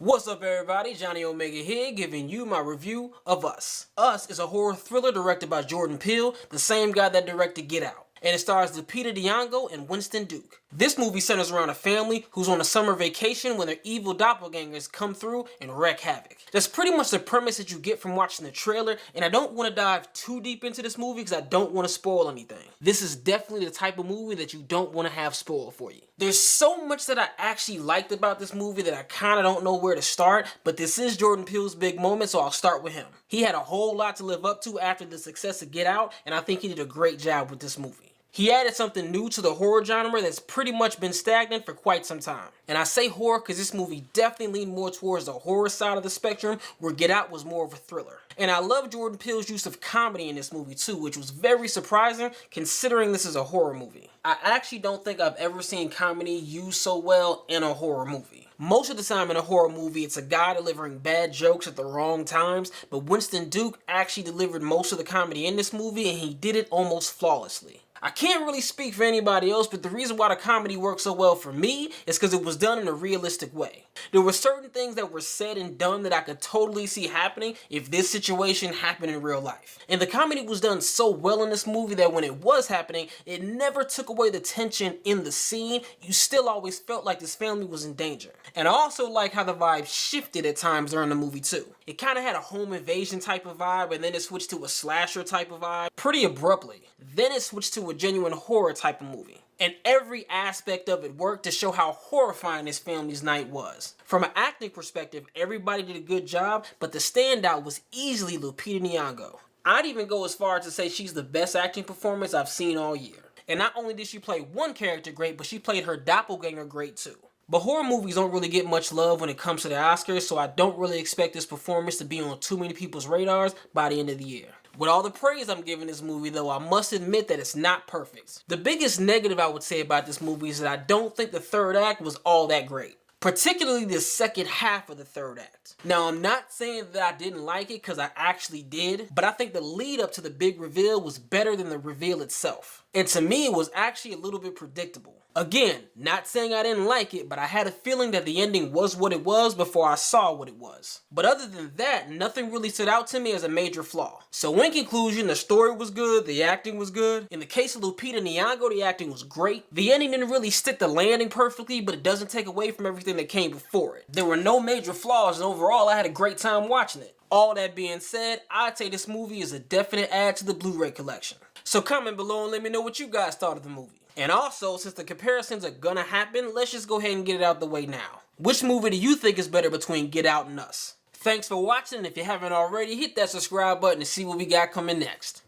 What's up, everybody? Johnnie Omega here, giving you my review of Us. Us is a horror thriller directed by Jordan Peele, the same guy that directed Get Out. And it stars Lupita Nyong'o and Winston Duke. This movie centers around a family who's on a summer vacation when their evil doppelgangers come through and wreak havoc. That's pretty much the premise that you get from watching the trailer, and I don't want to dive too deep into this movie because I don't want to spoil anything. This is definitely the type of movie that you don't want to have spoiled for you. There's so much that I actually liked about this movie that I kind of don't know where to start, but this is Jordan Peele's big moment, so I'll start with him. He had a whole lot to live up to after the success of Get Out, and I think he did a great job with this movie. He added something new to the horror genre that's pretty much been stagnant for quite some time. And I say horror because this movie definitely leaned more towards the horror side of the spectrum, where Get Out was more of a thriller. And I love Jordan Peele's use of comedy in this movie too, which was very surprising considering this is a horror movie. I actually don't think I've ever seen comedy used so well in a horror movie. Most of the time in a horror movie, it's a guy delivering bad jokes at the wrong times, but Winston Duke actually delivered most of the comedy in this movie, and he did it almost flawlessly. I can't really speak for anybody else, but the reason why the comedy worked so well for me is because it was done in a realistic way. There were certain things that were said and done that I could totally see happening if this situation happened in real life. And the comedy was done so well in this movie that when it was happening, it never took away the tension in the scene. You still always felt like this family was in danger. And I also like how the vibe shifted at times during the movie too. It kind of had a home invasion type of vibe, and then it switched to a slasher type of vibe pretty abruptly. Then it switched to a genuine horror type of movie. And every aspect of it worked to show how horrifying this family's night was. From an acting perspective, everybody did a good job, but the standout was easily Lupita Nyong'o. I'd even go as far as to say she's the best acting performance I've seen all year. And not only did she play one character great, but she played her doppelgänger great too. But horror movies don't really get much love when it comes to the Oscars, so I don't really expect this performance to be on too many people's radars by the end of the year. With all the praise I'm giving this movie though, I must admit that it's not perfect. The biggest negative I would say about this movie is that I don't think the third act was all that great. Particularly the second half of the third act. Now, I'm not saying that I didn't like it, because I actually did, but I think the lead up to the big reveal was better than the reveal itself. And to me, it was actually a little bit predictable. Again, not saying I didn't like it, but I had a feeling that the ending was what it was before I saw what it was. But other than that, nothing really stood out to me as a major flaw. So in conclusion, the story was good, the acting was good. In the case of Lupita Nyong'o, the acting was great. The ending didn't really stick the landing perfectly, but it doesn't take away from everything that came before it. There were no major flaws, and overall, I had a great time watching it. All that being said, I'd say this movie is a definite add to the Blu-ray collection. So comment below and let me know what you guys thought of the movie. And also, since the comparisons are gonna happen, let's just go ahead and get it out the way now. Which movie do you think is better between Get Out and Us? Thanks for watching, and if you haven't already, hit that subscribe button to see what we got coming next.